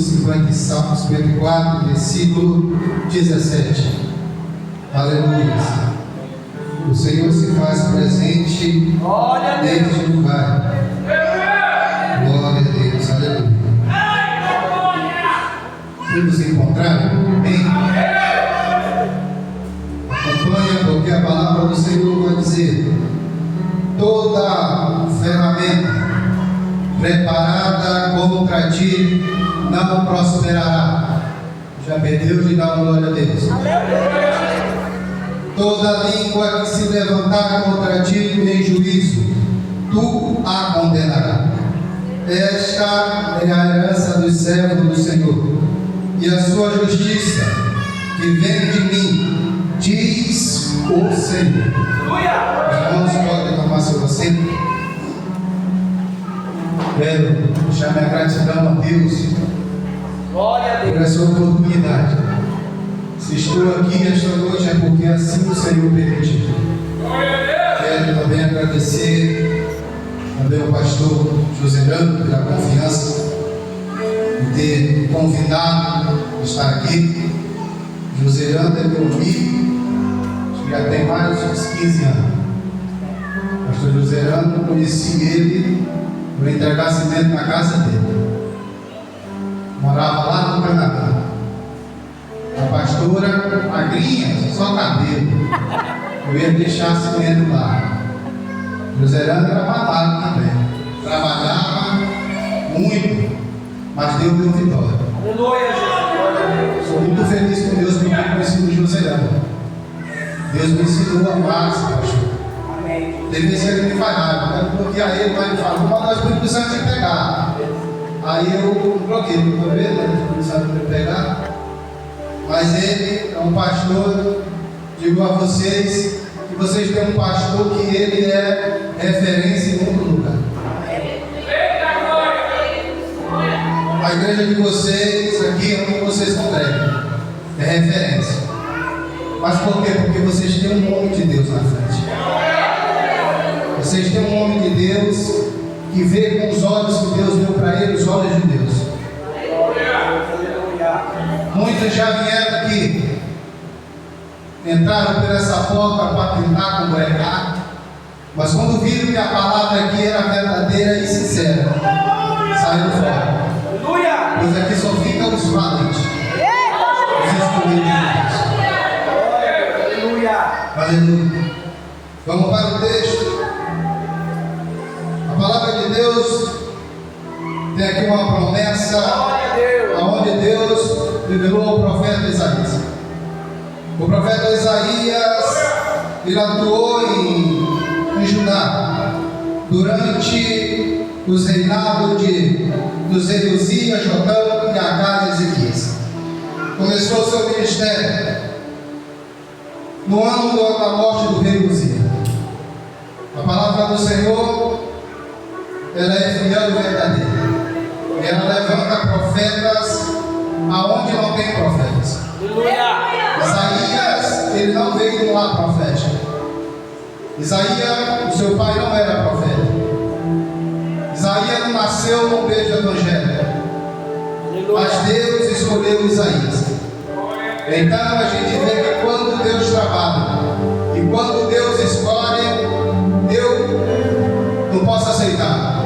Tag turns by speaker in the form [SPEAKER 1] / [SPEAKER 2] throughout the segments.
[SPEAKER 1] 54, versículo 17. Aleluia. O Senhor se faz presente neste lugar. Glória a Deus. Aleluia. Se nos encontraram, amém? Acompanha, porque a palavra do Senhor vai dizer: toda ferramenta preparada contra ti não prosperará. Já perdeu de dar glória a Deus. Toda língua que se levantar contra ti em juízo, tu a condenarás. Esta é a herança dos servos do Senhor, e a sua justiça que vem de mim, diz o Senhor. Irmãos, podem tomar seu assento. Quero deixar minha gratidão a Deus por essa oportunidade. Se estou aqui esta noite é porque assim o Senhor permitiu. Quero também agradecer também ao pastor Joselano pela confiança de ter me convidado a estar aqui. Joselano é meu amigo, acho que já tem mais de uns 15 anos. Pastor Joselano, conheci ele para entregar cimento na casa dele. Morava lá no Canadá. A pastora magrinha, só cabelo. Eu ia deixar cimento lá. Joselano era malado também. Trabalhava muito, mas Deus deu vitória. Sou muito feliz com Deus por ter conhecido o Joselano. Deus me ensinou a amar esse pastor. Teve vezes que ele me falava, eu quero bloquear ele, mas ele falou, mas nós precisamos te pegar. Aí eu bloqueei, não estou vendo, né? Precisamos te pegar. Mas ele é um pastor, digo a vocês, que vocês têm um pastor que ele é referência em outro lugar. A igreja de vocês, aqui onde vocês congregam, é referência. Mas por quê? Porque vocês têm um homem de Deus na frente. Vocês têm um homem de Deus que vê com os olhos que Deus deu para ele, os olhos de Deus. Muitos já vieram aqui, entraram por essa porta para tentar congregar, mas quando viram que a palavra aqui era verdadeira e sincera, saíram fora. Pois aqui só ficam os valentes, os escolhidos de Deus. Aleluia. Vamos para o texto. A palavra de Deus tem aqui uma promessa, aonde Deus revelou ao profeta Isaías. O profeta Isaías, ele atuou em Judá durante os reinados dos reis Uzias, Jotão e Acaz e Ezequias. Começou o seu ministério no ano da morte do rei Uzias. A palavra do Senhor, ela é fiel e verdadeira. Ela levanta profetas aonde não tem profetas. Isaías, ele não veio no lar profético. Isaías, o seu pai não era profeta. Isaías não nasceu no berço evangélico. Mas Deus escolheu Isaías. Então a gente vê que quando Deus trabalha e quando Deus escolhe, eu não posso aceitar.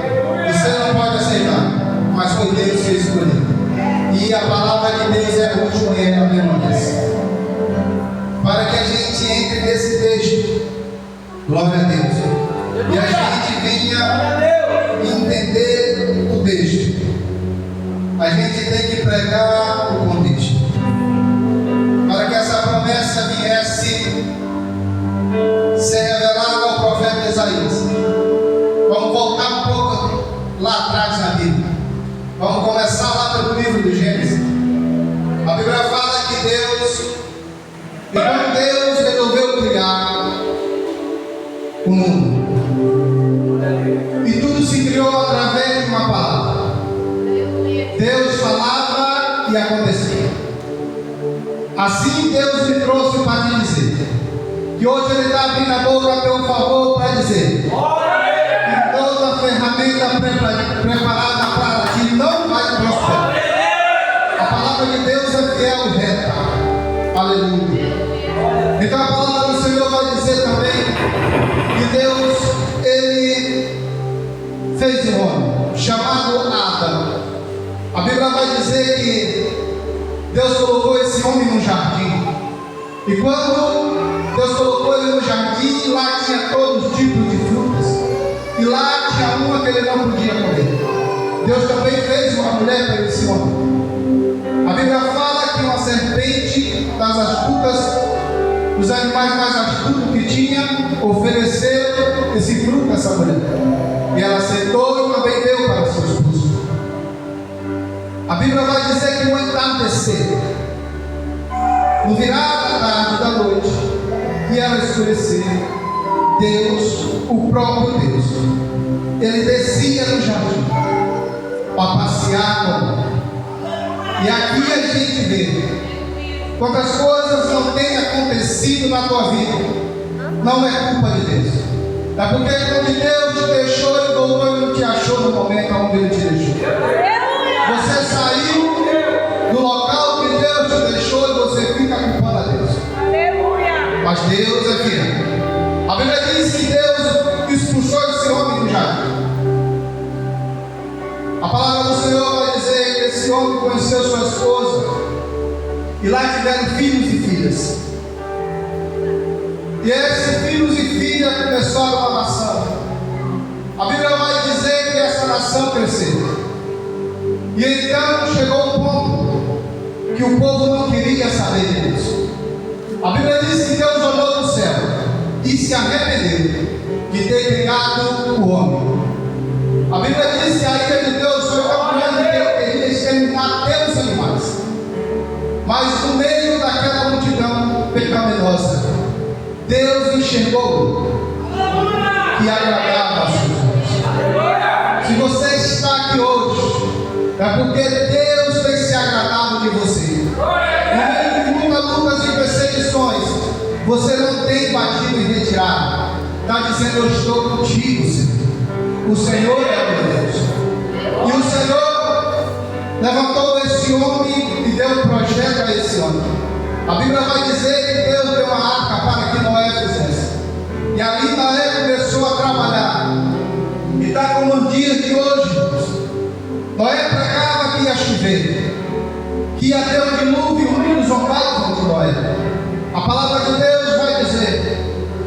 [SPEAKER 1] Você não pode aceitar, mas foi Deus que escolheu. E a palavra de Deus é útil e ela permanece. Para que a gente entre nesse texto, glória a Deus, e a gente venha entender o texto, a gente tem que pregar o contexto. Para que essa promessa viesse ser revelada ao profeta Isaías. Vamos voltar um pouco lá atrás na Bíblia. Vamos começar lá pelo livro do Gênesis. A Bíblia fala que quando Deus resolveu criar o mundo, e tudo se criou através de uma palavra. Deus falava e acontecia. Assim Deus me trouxe para te dizer que hoje Ele está abrindo a boca a teu favor para dizer que toda ferramenta preparada para ti não vai prosperar. palavra de Deus é fiel e reta. Aleluia. Então a palavra do Senhor vai dizer também que Deus, Ele fez um homem chamado Adão. A Bíblia vai dizer que Deus colocou esse homem no jardim. E quando Deus colocou ele no jardim, lá tinha todos os tipos de frutas. E lá tinha uma que ele não podia comer. Deus também fez uma mulher para esse homem. A Bíblia fala que uma serpente das astutas, os animais mais astutos que tinha, ofereceu esse fruto a essa mulher. E ela aceitou e também deu para seu esposo. A Bíblia vai dizer que no entardecer, no virar da tarde da noite, e ela escurecer, Deus, o próprio Deus, ele descia no jardim para passear com ela. E aqui a gente vê quantas coisas não têm acontecido na tua vida, não é culpa de Deus. É porque quando Deus te deixou, Ele voltou e não te achou no momento onde Ele te deixou. Você saiu do local que Deus te deixou e você fica culpando a Deus. Mas Deus é fiel. A Bíblia diz que Deus expulsou esse homem do jardim. A palavra do Senhor vai dizer que esse homem conheceu sua esposa e lá tiveram filhos e filhas. E esses filhos e filhas começaram uma nação. A Bíblia vai dizer que essa nação cresceu. E então chegou um ponto que o povo não queria saber de Deus. A Bíblia diz que Deus olhou do céu e se arrependeu de ter criado o homem. A Bíblia diz que a ira de Deus foi tão grande que Ele queria exterminar até os animais. Mas no meio daquela multidão pecaminosa, Deus enxergou que agradava a seus olhos. Se você está aqui hoje, é porque Deus tem se agradado de você. No meio de muitas lutas e perseguições, você não tem batido em retirada. Está dizendo: eu estou contigo, Senhor. O Senhor é o meu Deus. E o Senhor levantou esse homem e deu um projeto a esse homem. A Bíblia vai dizer que Deus deu uma arca para que Noé fizesse. E ali Noé começou a trabalhar. E está como nos dias de hoje. Noé pregava que ia chover, que ia ter um dilúvio, e muitos zombavam de Noé. A palavra de Deus vai dizer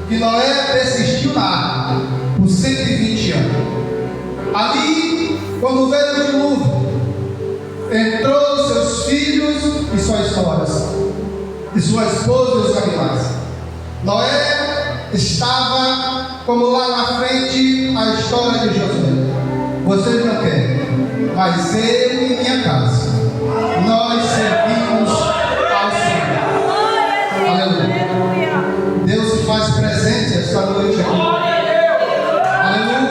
[SPEAKER 1] que Noé persistiu na arca por 120 anos. Ali, quando veio o dilúvio, entrou seus filhos e suas noras, e sua esposa e os animais. Noé estava como lá na frente a história de Josué. Vocês não querem, mas eu e minha casa, nós servimos ao Senhor. Aleluia. Deus se faz presente esta noite aqui. Aleluia.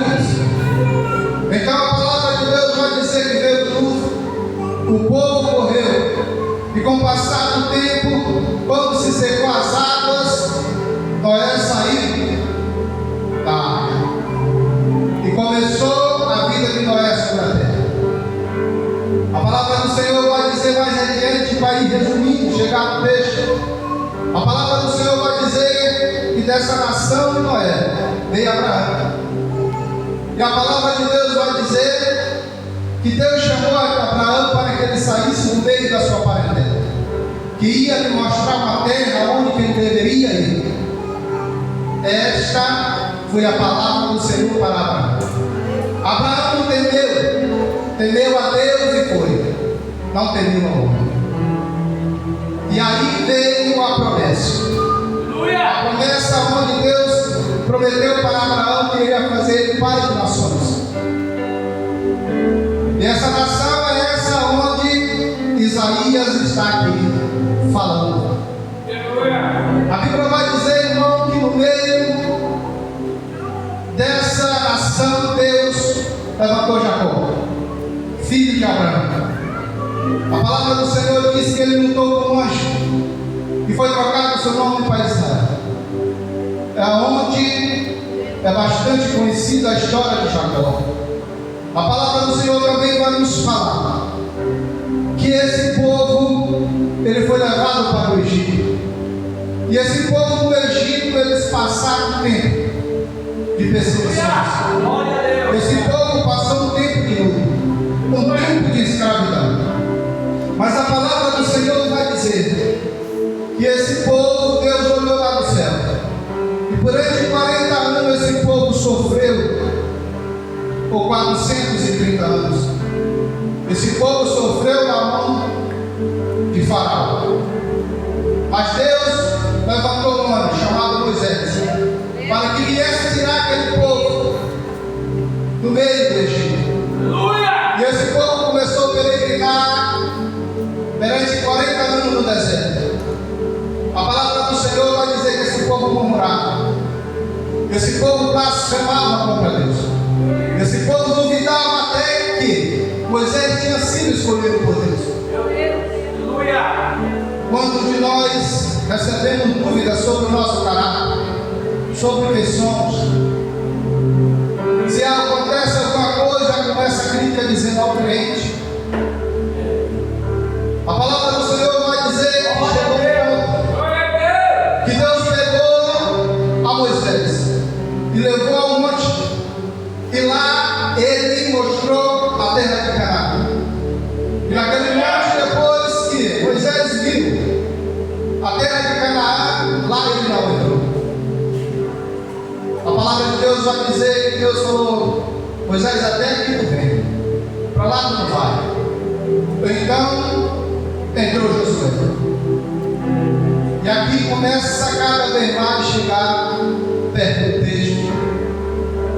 [SPEAKER 1] Então a palavra de Deus vai dizer que veio tudo, o povo correu, e com o passar do tempo, quando se secou as águas, Noé saiu da arca e começou a vida de Noé sobre a terra. A palavra do Senhor vai dizer mais adiante, vai ir resumindo, chegar no texto. A palavra do Senhor vai dizer que dessa nação de Noé veio Abraão. E a palavra de Deus vai dizer que Deus chamou Abraão para que ele saísse no meio da sua parentela, que ia lhe mostrar uma terra onde ele deveria ir. Esta foi a palavra do Senhor para Abraão. Abraão não temeu a Deus e foi, não temeu a homem. E aí veio a promessa. A promessa onde Deus prometeu para Abraão que iria fazer ele pai de nações. E essa nação é essa onde Isaías está aqui falando. A Bíblia vai dizer, irmão, que no meio dessa nação Deus levantou Jacó, filho de Abraão. A palavra do Senhor diz que ele lutou com um anjo e foi trocado o seu nome para Israel. É onde é bastante conhecida a história de Jacó. A palavra do Senhor também vai nos falar que esse povo E esse povo no Egito, eles passaram um tempo de perseguições. Esse povo passou um tempo de luto, um tempo de escravidão. Mas a palavra do Senhor vai dizer que esse povo, Deus olhou lá do céu, e durante 40 anos esse povo sofreu, por 430 anos. Esse povo sofreu na mão de Faraó. Mas Deus levantou um homem chamado Moisés, para que viesse tirar aquele povo do meio do Egito. E esse povo começou a peregrinar durante 40 anos no deserto. A palavra do Senhor vai dizer que esse povo murmurava, esse povo blasfemava contra Deus, esse povo duvidava até que Moisés tinha sido escolhido por Deus. Quantos de nós recebemos dúvidas sobre o nosso caráter, sobre quem somos? Se acontece alguma coisa, já começa a crítica dizendo ao crente. A palavra do Senhor vai dizer que Deus pegou a Moisés e levou ao monte, e lá ele mostrou a terra de Canaã. E naquele monte, depois que Moisés viu a terra de Canaã, lá ele não entrou. A palavra de Deus vai dizer que Deus falou: Moisés, até aqui tu vem, para lá tu não vai. Então entrou Josué. E aqui começa cada vez mais chegar perto do texto.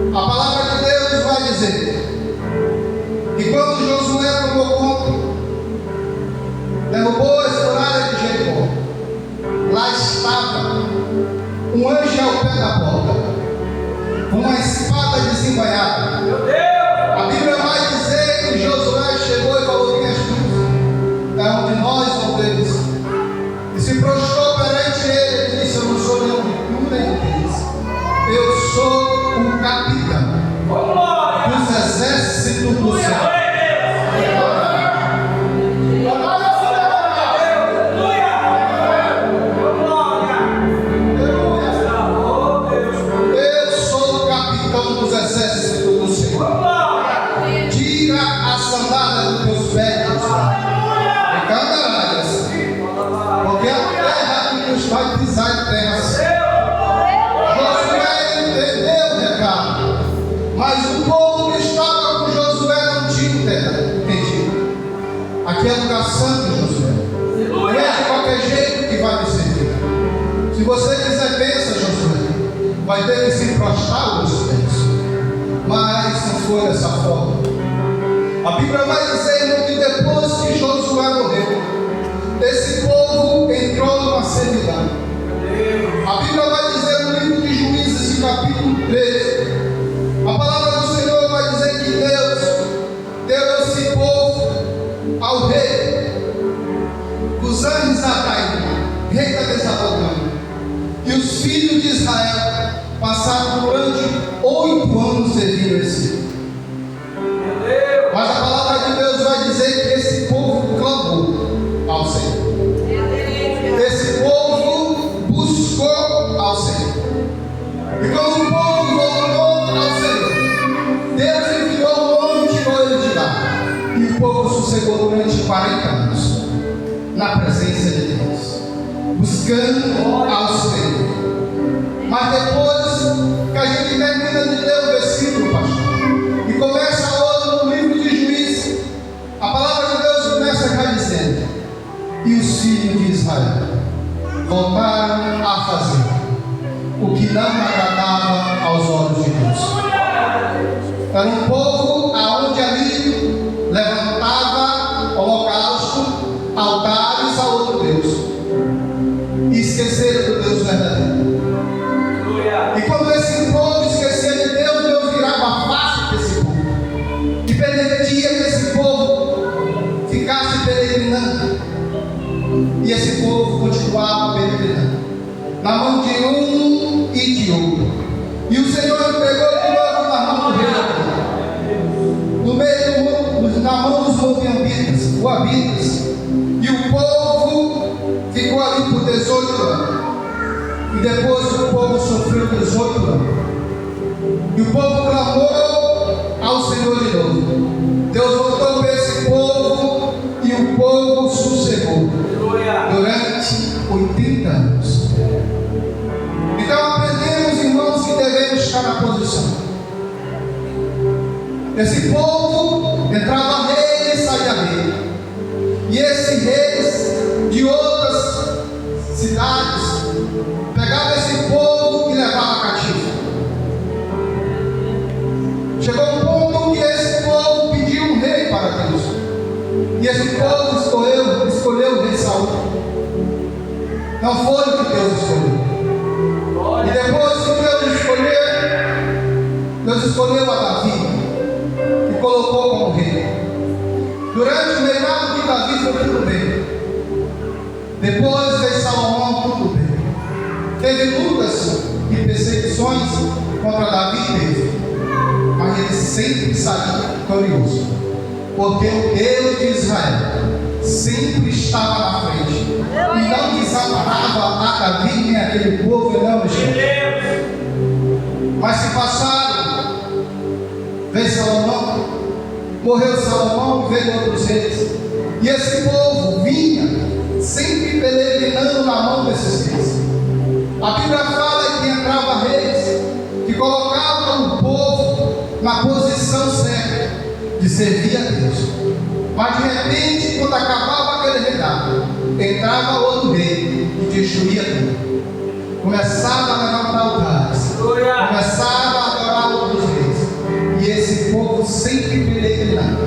[SPEAKER 1] A palavra de Deus vai dizer que quando Josué tomou conta, derrubou a muralha de Jericó, lá estava um anjo ao pé da porta, uma espada desembainhada. A Bíblia vai dizer que Josué chegou e falou: quem és tu? É um de nós ou deles? E se prostrou perante ele e disse: eu não sou nenhum de tu nem deles, eu sou o capitão dos exércitos do céu. Vai pisar em terra. Josué entendeu o recado, mas o povo que estava com Josué não tinha entendido. Aqui é lugar santo, Josué. Não é de qualquer jeito que vai me servir. Se você quiser bênção, Josué, vai ter que se prostrar aos pés. Mas não foi dessa forma. A Bíblia vai dizer que depois que Josué morreu, esse povo entrou numa servidão. A Bíblia vai dizer no livro de Juízes, capítulo 13, a palavra do Senhor vai dizer que Deus deu esse povo ao rei Cusã-Risataim, rei da Mesopotâmia. E os filhos de Israel passaram durante 8 anos servindo esse rei. Mas a palavra de Deus vai dizer que esse povo clamou ao Senhor. Esse povo buscou ao Senhor. E quando o povo voltou ao Senhor, Deus enviou um homem e tirou ele de lá. E o povo sossegou durante 40 anos na presença de Deus, buscando ao Senhor. Mas depois que a gente termina de ler o versículo, pastor, e começa outro no livro de Juízes, a palavra de Deus começa já dizendo: e os filhos de Israel voltaram a fazer o que não agradava aos olhos de Deus. Era um povo aonde ali levantava holocausto, altares a outro Deus, e esqueceram do Deus verdadeiro. E quando esse povo esquecia de Deus, Deus virava a face desse povo e permitia que esse povo ficasse peregrinando. E esse povo continuava peregrinando na mão de um e de outro. E o Senhor entregou de novo na mão do rei, no meio, na mão dos moabitas. E o povo ficou ali por 18 anos. 18 anos. E o povo clamou ao Senhor de novo. Deus voltou para esse povo e o povo sossegou durante 80 anos. Então aprendemos, irmãos, que devemos estar na posição. Esse povo entrava rei e saía rei. E esses reis de outras cidades pegavam esse povo e levavam cativo. Chegou um ponto que esse povo pediu um rei para Deus. E esse povo escolheu o rei Saul. Não foi o que Deus escolheu. E depois que Deus escolheu a Davi e colocou como rei. Durante o reinado de Davi foi tudo bem. Depois de Salomão, tudo bem. Teve lutas e perseguições contra Davi e Davi, mas ele sempre saiu vitorioso, porque o Deus de Israel sempre estava na frente e não desamparava a Davi nem aquele povo, não, mas se passaram, veio Salomão, morreu Salomão e veio outros reis, e esse povo vinha sempre peregrinando na mão desses reis. A Bíblia fala que entrava reis que colocavam o povo na posição certa de servir a Deus, mas de repente, quando acabava aquele reinado, entrava outro rei e destruía tudo. Começava a levantar altares, começava a adorar outros reis, e esse povo sempre peregrinando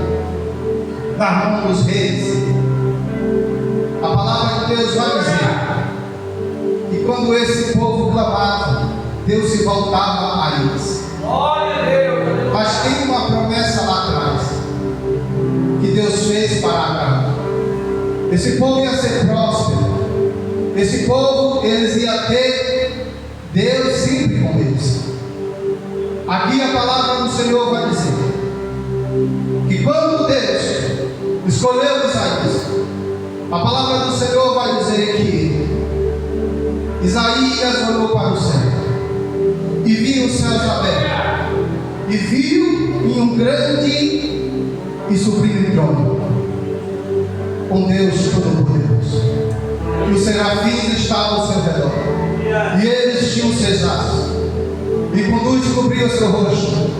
[SPEAKER 1] na mão dos reis. A palavra de Deus vai dizer que quando esse povo clamava, Deus se voltava a eles. Mas tem uma promessa lá atrás que Deus fez para Abraão. Esse povo ia ser próspero. Esse povo, eles iam ter Deus sempre com eles. Aqui a palavra do Senhor vai dizer que quando Deus escolheu Isaías, a palavra do Senhor vai dizer que Isaías olhou para o céu e viu os céus abertos, e viu em um grande e sublime trono um Deus Todo-Poderoso, e os serafins estavam ao seu redor, e eles tinham seus asas, e com luz cobriam seu rosto,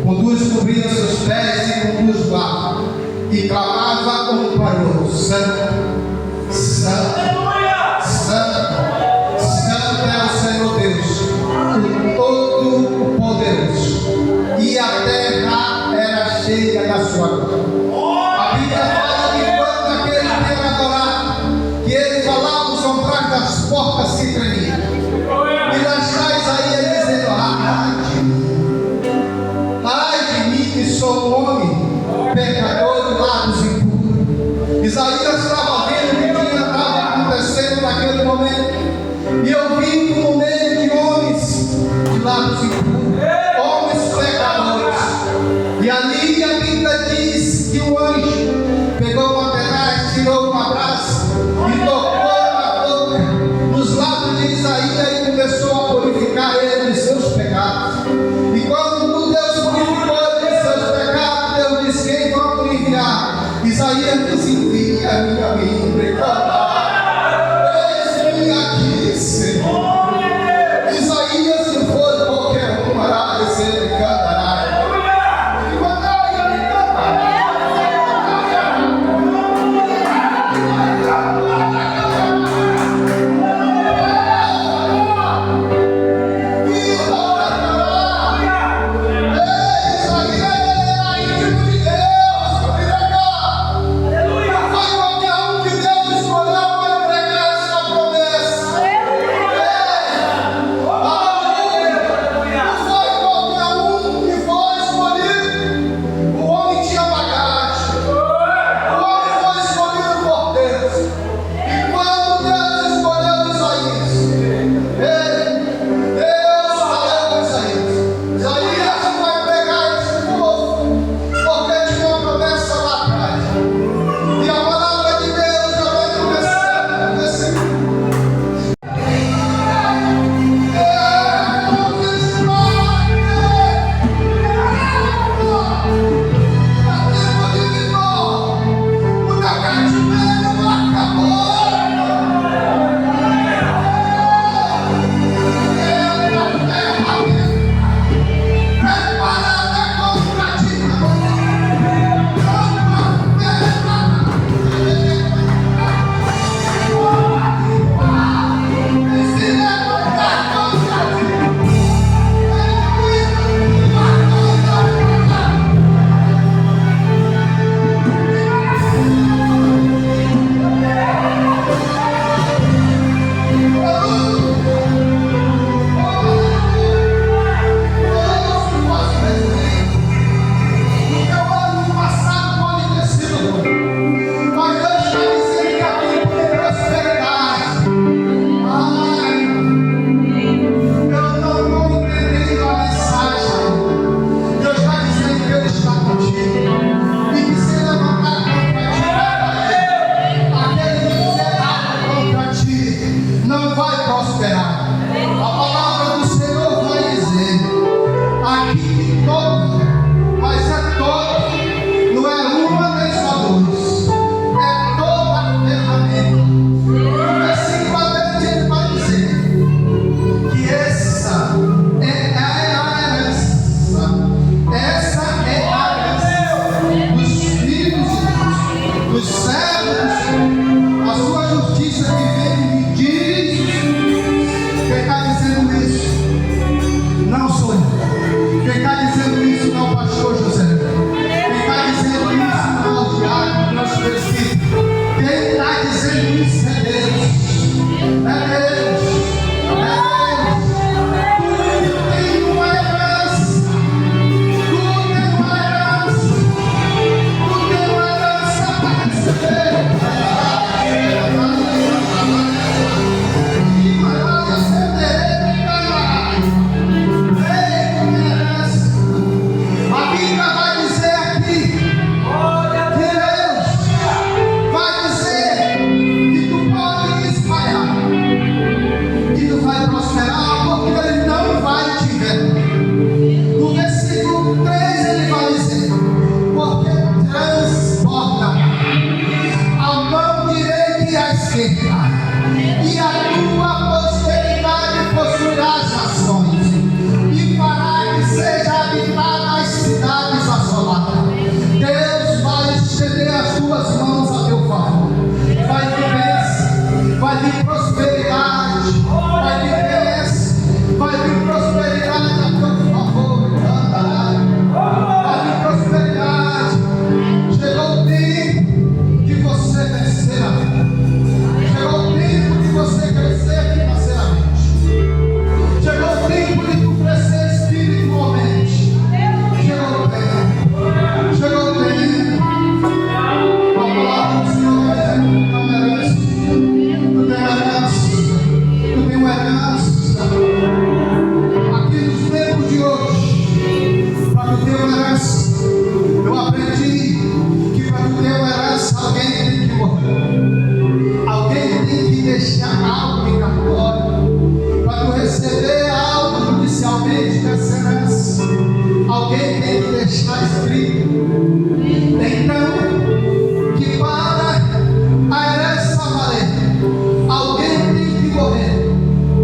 [SPEAKER 1] com luz cobriam seus pés, e com luz voavam, e clamava um para o outro: Santo, Santo, Santo, Santo é o Senhor Deus, o Todo-Poderoso, e a terra era cheia da sua glória. A Bíblia fala que quando aqueles que eram adorados, que eles falavam, os umbrais das portas se tremiam, e lá está Isaías dizendo: ai de mim que sou um homem pecador de lábios impuros. Isaías estava vendo o que estava acontecendo naquele momento, e eu vivo no meio de homens de lábios impuros, homens pecadores. E ali a Bíblia diz que o anjo pegou uma tenaz, tirou uma braça e tocou na boca, nos lábios de Isaías, e começou a purificar ele de seus pecados. E quando Deus purificou ele de seus pecados, Deus disse: quem vamos enviar? Isaías disse: envia-me a mim, eis-me aqui, Senhor. Isaías, se for qualquer um, hará descer de Candará. os servos do Senhor, a sua justiça que vem me diz. Quem está dizendo isso não sou eu. Quem está dizendo isso não é o pastor José. Quem está dizendo isso não é o diácono, não é o presbítero. Quem está dizendo isso é Deus. É Deus. E a tua posteridade possuirá as nações, e fará que seja habitada as cidades assoladas. Deus vai estender as tuas mãos a teu favor. Vai vir bênção, vai vir prosperidade, vai vir bênção, vai vir prosperidade a teu favor. Vai vir prosperidade. Chegou o tempo de você vencer a vida. Chegou o tempo de você crescer financeiramente. Chegou o tempo de tu crescer espiritualmente. Chegou o tempo. Chegou o tempo. A palavra do Senhor é que não merece. Tu tem herança. Tu tem uma herança. Aqui nos tempos de hoje, para tu ter uma herança, eu aprendi que para tu ter uma herança, alguém tem que morrer. Alguém tem que deixar algo em cartório para tu receber algo judicialmente dessa herança. Alguém tem que deixar escrito. Então, que para a herança valer, alguém tem que morrer.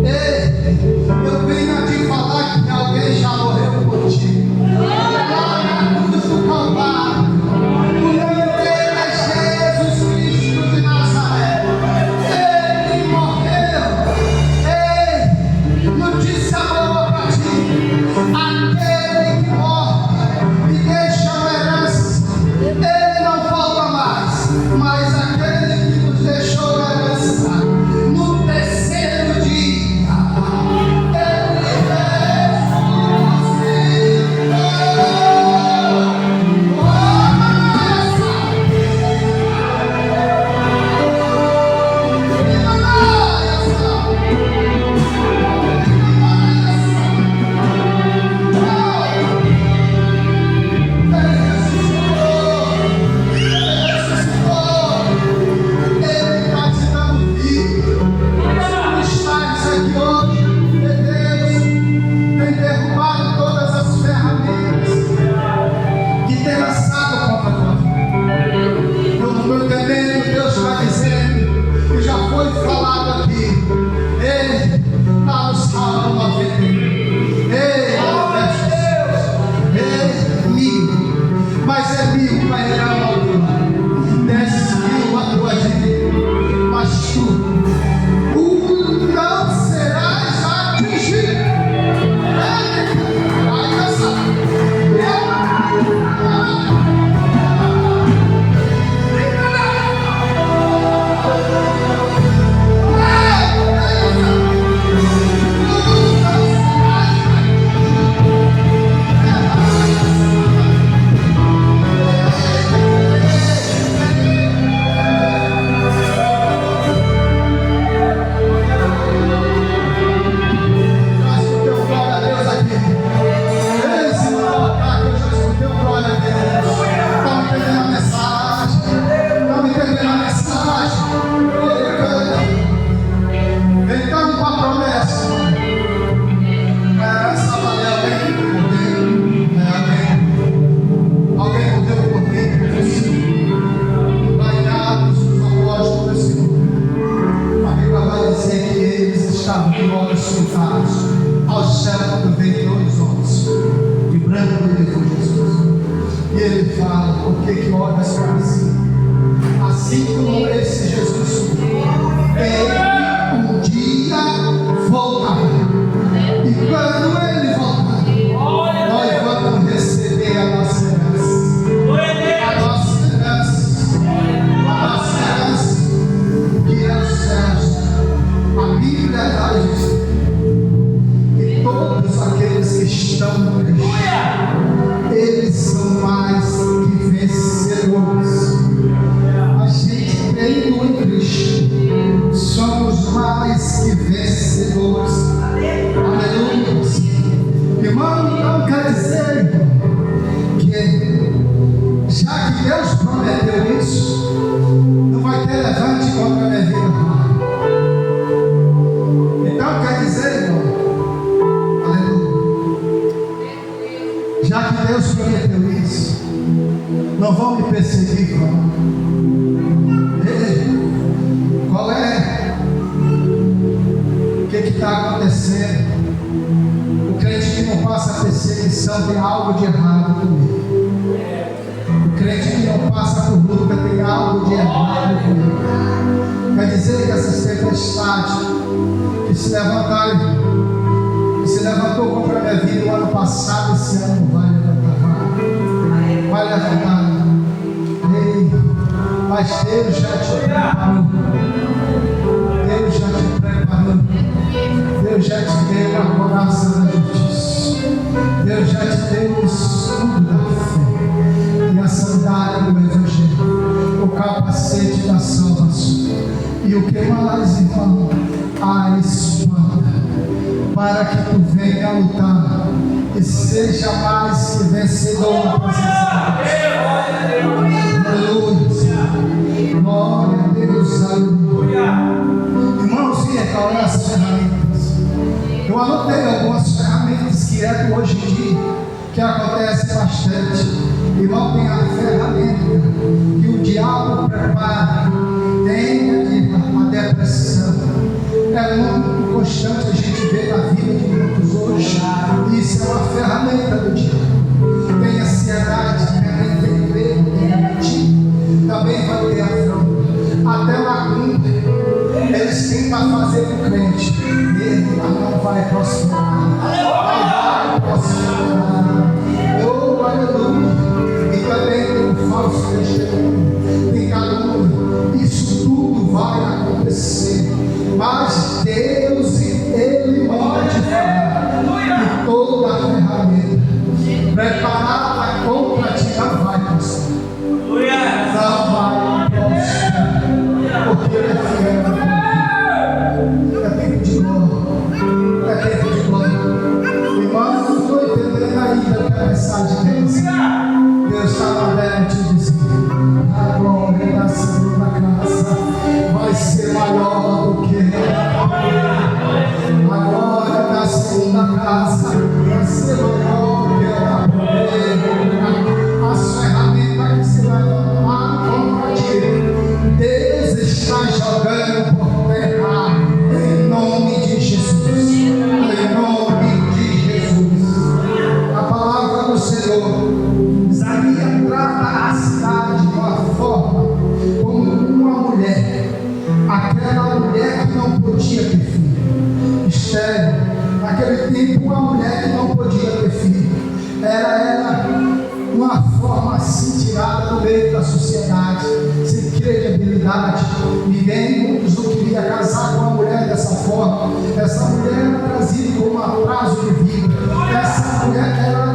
[SPEAKER 1] Ei, eu venho a te falar que alguém já morreu por ti. Lá na cruz do Calvário, o nome dele é Jesus Cristo de Nazaré. Ele morreu. Ei, notícia boa para ti. Aquele que morre e deixa uma herança, ele não volta mais. Mas aquele que nos deixou a herança, no terceiro dia, ele
[SPEAKER 2] E ele fala, por que olhas para cima?
[SPEAKER 1] assim como esse Jesus subiu, ele um dia voltará. E quando ele voltar, nós vamos receber a nossa herança. A nossa herança. A nossa herança, que é o céu. A Bíblia diz que todos aqueles que estão no Cristo, eles são mais que vencedores. A gente crendo em Cristo, somos mais que vencedores. Aleluia. Irmão, não quer dizer que já que Deus prometeu isso, não vai ter levante contra a minha vida. Então quer dizer, irmão, aleluia, já que Deus prometeu isso, não vão me perseguir, irmão. Qual é? O que está acontecendo? O crente que não passa perseguição tem algo de errado comigo. O crente que não passa por luta tem algo de errado comigo. Quer dizer que essas tempestades que se levantaram, que se levantou contra a minha vida o ano passado, esse ano não vai levantar. Vai levantar. Ei, mas Deus já te preparou. Deus já te preparou. Deus já te deu a coraça da justiça. Deus já te deu o escudo da fé e a sandália do Evangelho, o capacete da salvação. E o que mais, irmão? A espada, para que tu venha lutar e seja mais que vencedor na presença de Deus. Aleluia. Glória a Deus. Aleluia. Irmãos, e qual é as ferramentas? Eu anotei algumas ferramentas que é hoje em dia, que acontece bastante. Irmão, tem a ferramenta que o diabo prepara, tem a depressão. É muito constante a gente ver na vida de muitos hoje. Isso é uma ferramenta do diabo. Tem ansiedade, também tem medo, tem mentira, também vai ter afronta. Até macumba, eles tentam fazer o crente, ele não vai prosperar. Vai prosperar. Oh, aleluia. E também tem um falso testemunho, tem calúnia. Isso tudo vai acontecer. Mas Deus, Ele pode falar. E toda a ferramenta preparada contra ti não vai prosperar. Não vai prosperar. Porque Ele é fiel. É tempo de glória. É tempo de glória. Irmão, não estou entendendo ainda o que a mensagem quer dizer. Deus está mandando te dizer: a glória da segunda casa vai ser maior do que a glória da segunda casa vai ser maior do que a primeira. As ferramentas que se levantaram contra ti, Deus está jogando por terra em nome de Jesus. Em nome de Jesus. A palavra do Senhor, Isaías trata a cidade de uma forma como uma mulher, aquela mulher que não podia ter filho. Estéril, naquele tempo, uma mulher que não podia ter filho. Era uma forma assim tirada do meio da sociedade, sem credibilidade. Ninguém, muitos não queria casar com uma mulher dessa forma. Essa mulher era trazida como um atraso de vida. Essa mulher era